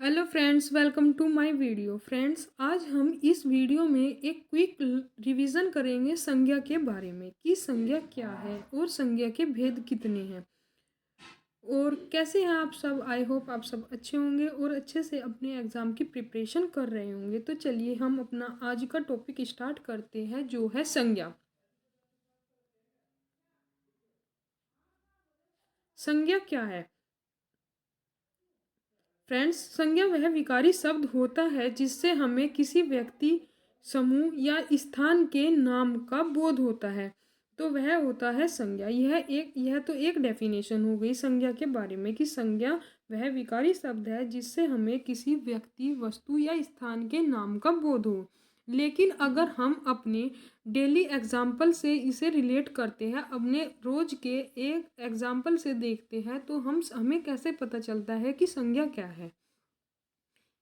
Hello friends, welcome to my video. Friends, आज हम इस वीडियो में एक क्विक रिवीजन करेंगे संज्ञा के बारे में कि संज्ञा क्या है और संज्ञा के भेद कितने हैं और कैसे हैं आप सब। आई होप आप सब अच्छे होंगे और अच्छे से अपने एग्ज़ाम की प्रिपरेशन कर रहे होंगे। तो चलिए हम अपना आज का टॉपिक स्टार्ट करते हैं, जो है संज्ञा। संज्ञा क्या है फ्रेंड्स? संज्ञा वह विकारी शब्द होता है जिससे हमें किसी व्यक्ति, समूह या स्थान के नाम का बोध होता है, तो वह होता है संज्ञा। यह तो एक डेफिनेशन हो गई संज्ञा के बारे में कि संज्ञा वह विकारी शब्द है जिससे हमें किसी व्यक्ति, वस्तु या स्थान के नाम का बोध हो। लेकिन अगर हम अपने डेली एग्जाम्पल से इसे रिलेट करते हैं, अपने रोज के एक एग्जाम्पल से देखते हैं, तो हमें कैसे पता चलता है कि संज्ञा क्या है।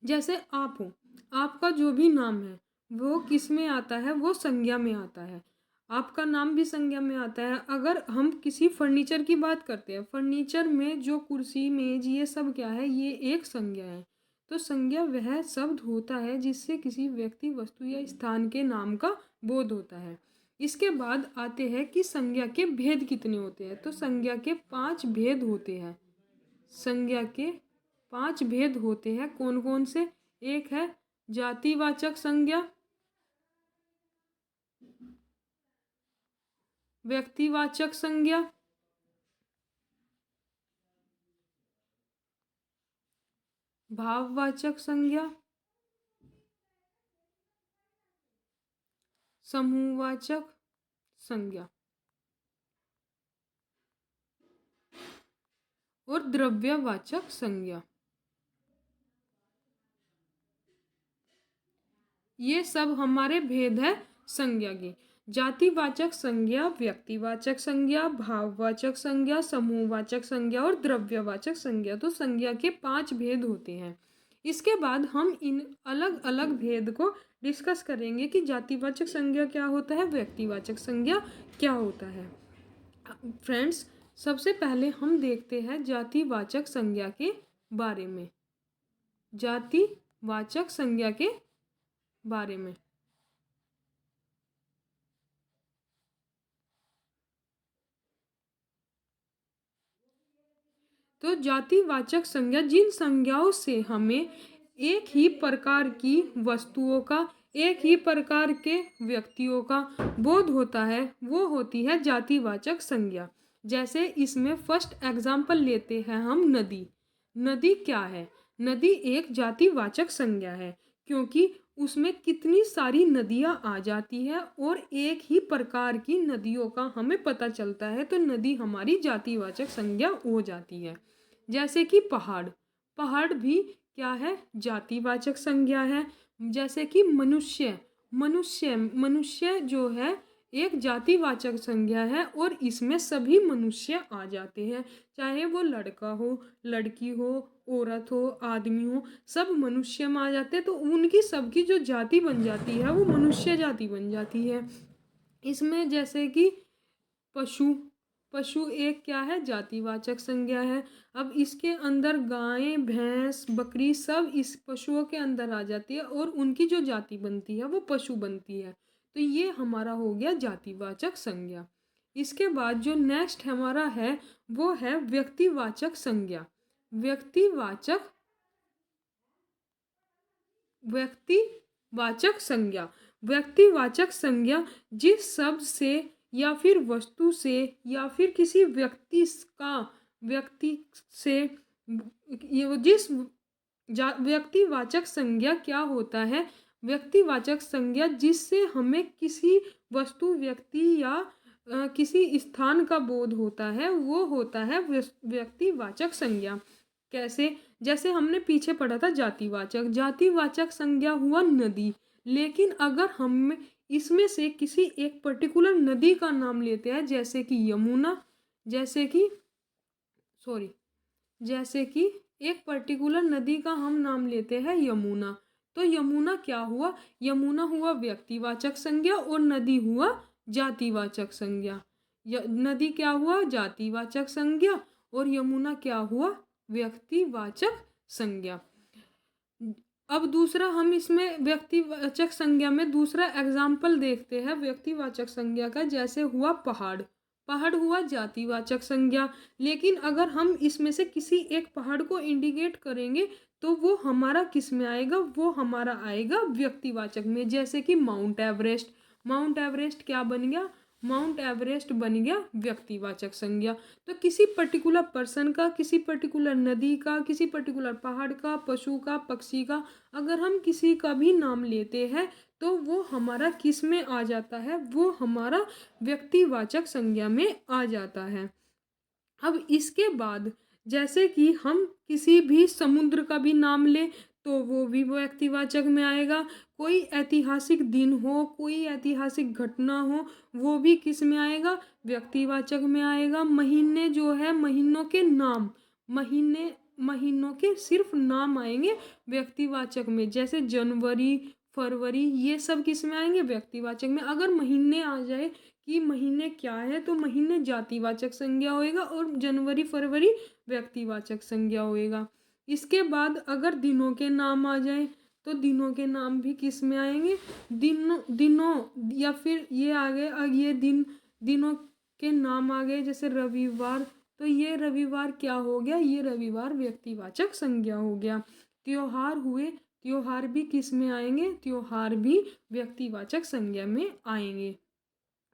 जैसे आप हो, आपका जो भी नाम है वो किस में आता है? वो संज्ञा में आता है। आपका नाम भी संज्ञा में आता है। अगर हम किसी फर्नीचर की बात करते हैं, फर्नीचर में जो कुर्सी, मेज, ये सब क्या है? ये एक संज्ञा है। तो संज्ञा वह शब्द होता है जिससे किसी व्यक्ति, वस्तु या स्थान के नाम का बोध होता है। इसके बाद आते हैं कि संज्ञा के भेद कितने होते हैं। तो संज्ञा के 5 भेद होते हैं। संज्ञा के 5 भेद होते हैं। कौन कौन से? एक है जातिवाचक संज्ञा, व्यक्तिवाचक संज्ञा, भाववाचक संज्ञा, समूहवाचक संज्ञा और द्रव्यवाचक संज्ञा। ये सब हमारे भेद है संज्ञा के। जातिवाचक संज्ञा, व्यक्तिवाचक संज्ञा, भाववाचक संज्ञा, समूहवाचक संज्ञा और द्रव्यवाचक संज्ञा। तो संज्ञा के 5 भेद होते हैं। इसके बाद हम इन अलग अलग भेद को डिस्कस करेंगे कि जातिवाचक संज्ञा क्या होता है, व्यक्तिवाचक संज्ञा क्या होता है। फ्रेंड्स, सबसे पहले हम देखते हैं जातिवाचक संज्ञा के बारे में। जातिवाचक संज्ञा के बारे में। तो जातिवाचक संज्ञा जिन संज्ञाओं से हमें एक ही प्रकार की वस्तुओं का, एक ही प्रकार के व्यक्तियों का बोध होता है, वो होती है जातिवाचक संज्ञा। जैसे इसमें फर्स्ट एग्जाम्पल लेते हैं हम नदी। नदी क्या है? नदी एक जातिवाचक संज्ञा है क्योंकि उसमें कितनी सारी नदियाँ आ जाती है और एक ही प्रकार की नदियों का हमें पता चलता है, तो नदी हमारी जातिवाचक संज्ञा हो जाती है। जैसे कि पहाड़, पहाड़ भी क्या है? जातिवाचक संज्ञा है। जैसे कि मनुष्य, मनुष्य जो है एक जातिवाचक संज्ञा है और इसमें सभी मनुष्य आ जाते हैं, चाहे वो लड़का हो, लड़की हो, औरत हो, आदमी हो, सब मनुष्य में आ जाते हैं। तो उनकी सबकी जो जाति बन जाती है वो मनुष्य जाति बन जाती है। इसमें जैसे कि पशु, पशु एक क्या है? जातिवाचक संज्ञा है। अब इसके अंदर गाय, भैंस, बकरी सब इस पशुओं के अंदर आ जाती है और उनकी जो जाति बनती है वो पशु बनती है। तो ये हमारा हो गया जातिवाचक संज्ञा। इसके बाद जो नेक्स्ट हमारा है वो है व्यक्तिवाचक संज्ञा। व्यक्तिवाचक व्यक्तिवाचक संज्ञा। व्यक्तिवाचक संज्ञा जिस शब्द से या फिर वस्तु से या फिर किसी व्यक्ति से व्यक्तिवाचक संज्ञा क्या होता है? व्यक्तिवाचक संज्ञा जिससे हमें किसी वस्तु, व्यक्ति या किसी स्थान का बोध होता है, वो होता है व्यक्तिवाचक संज्ञा। कैसे? जैसे हमने पीछे पढ़ा था जातिवाचक। जातिवाचक संज्ञा हुआ नदी। लेकिन अगर हम इसमें से किसी एक पर्टिकुलर नदी का नाम लेते हैं, जैसे कि यमुना, जैसे कि एक पर्टिकुलर नदी का हम नाम लेते हैं यमुना, तो यमुना क्या हुआ? यमुना हुआ व्यक्तिवाचक संज्ञा और नदी हुआ जातिवाचक संज्ञा। नदी क्या हुआ? जातिवाचक संज्ञा और यमुना क्या हुआ? व्यक्तिवाचक संज्ञा। अब दूसरा हम इसमें व्यक्तिवाचक संज्ञा में दूसरा एग्जाम्पल देखते हैं व्यक्तिवाचक संज्ञा का। जैसे हुआ पहाड़, पहाड़ हुआ जातिवाचक संज्ञा। लेकिन अगर हम इसमें से किसी एक पहाड़ को इंडिकेट करेंगे तो वो हमारा किस में आएगा, वो हमारा आएगा व्यक्तिवाचक में। जैसे कि माउंट एवरेस्ट, माउंट एवरेस्ट क्या बन गया, माउंट एवरेस्ट बन गया व्यक्तिवाचक संज्ञा। तो किसी पर्टिकुलर पर्सन का, किसी पर्टिकुलर नदी का, किसी पर्टिकुलर पहाड़ का, पशु का, पक्षी का, अगर हम किसी का भी नाम लेते हैं तो वो हमारा किस में आ जाता है, वो हमारा व्यक्तिवाचक संज्ञा में आ जाता है। अब इसके बाद जैसे कि हम किसी भी समुद्र का भी नाम लें तो वो भी व्यक्तिवाचक में आएगा। कोई ऐतिहासिक दिन हो, कोई ऐतिहासिक घटना हो, वो भी किस में आएगा, व्यक्तिवाचक में आएगा। महीने जो है, महीनों के नाम, महीनों के सिर्फ नाम आएंगे व्यक्तिवाचक में। जैसे जनवरी, फरवरी, ये सब किस में आएंगे, व्यक्तिवाचक में। अगर महीने आ जाए कि महीने क्या है तो महीने जातिवाचक संज्ञा होएगा और जनवरी फरवरी व्यक्तिवाचक संज्ञा होएगा। इसके बाद अगर दिनों के नाम आ जाए तो दिनों के नाम भी किस में आएंगे, दिनों या फिर ये आ गए, ये दिनों के नाम आ गए। जैसे रविवार, तो ये रविवार क्या हो गया, ये रविवार व्यक्तिवाचक संज्ञा हो गया। त्योहार हुए, त्योहार भी किस में आएंगे, त्योहार भी व्यक्तिवाचक संज्ञा में आएंगे।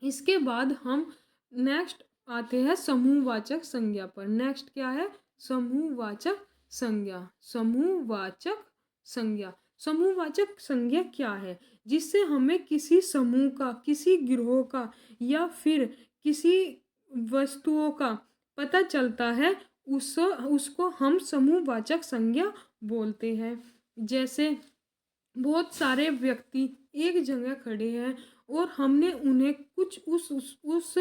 इसके बाद हम नेक्स्ट आते हैं समूहवाचक संज्ञा पर। नेक्स्ट क्या है, समूहवाचक संज्ञा। समूहवाचक संज्ञा, समूहवाचक संज्ञा क्या है, जिससे हमें किसी समूह का, किसी गिरोह का या फिर किसी वस्तुओं का पता चलता है, उसको हम समूहवाचक संज्ञा बोलते हैं। जैसे बहुत सारे व्यक्ति एक जगह खड़े हैं और हमने उन्हें कुछ उस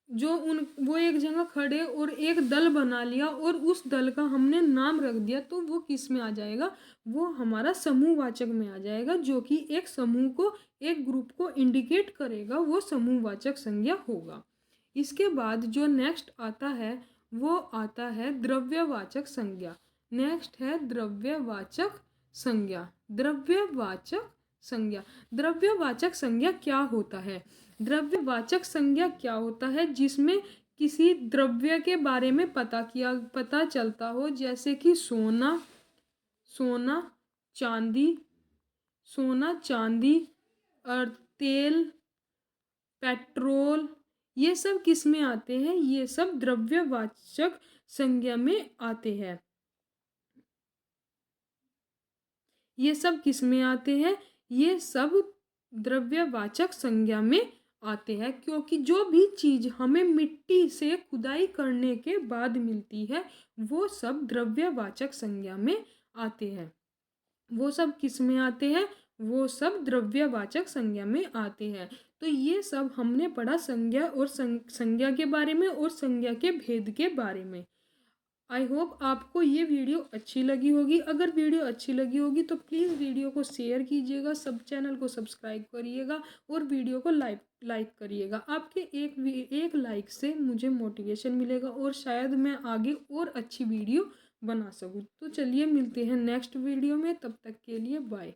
जो उन वो एक जगह खड़े और एक दल बना लिया और उस दल का हमने नाम रख दिया, तो वो किस में आ जाएगा, वो हमारा समूहवाचक में आ जाएगा। जो कि एक समूह को, एक ग्रुप को इंडिकेट करेगा, वो समूहवाचक संज्ञा होगा। इसके बाद जो नेक्स्ट आता है वो आता है द्रव्यवाचक संज्ञा। नेक्स्ट है द्रव्यवाचक संज्ञा। द्रव्यवाचक संज्ञा, द्रव्यवाचक संज्ञा क्या होता है, द्रव्यवाचक संज्ञा क्या होता है, जिसमें किसी द्रव्य के बारे में पता चलता हो। जैसे कि सोना, सोना चांदी, सोना चांदी और तेल, पेट्रोल, ये सब किस में आते हैं, ये सब द्रव्यवाचक संज्ञा में आते हैं। ये सब किस में आते हैं, ये सब द्रव्यवाचक संज्ञा में आते हैं। क्योंकि जो भी चीज हमें मिट्टी से खुदाई करने के बाद मिलती है वो सब द्रव्यवाचक संज्ञा में आते हैं। वो सब किस में आते हैं, वो सब द्रव्यवाचक संज्ञा में आते हैं। तो ये सब हमने पढ़ा संज्ञा और संज्ञा के बारे में और संज्ञा के भेद के बारे में। आई होप आपको ये वीडियो अच्छी लगी होगी। अगर वीडियो अच्छी लगी होगी तो प्लीज़ वीडियो को शेयर कीजिएगा, सब चैनल को सब्सक्राइब करिएगा और वीडियो को लाइक करिएगा। आपके एक लाइक से मुझे मोटिवेशन मिलेगा और शायद मैं आगे और अच्छी वीडियो बना सकूँ। तो चलिए मिलते हैं नेक्स्ट वीडियो में, तब तक के लिए बाय।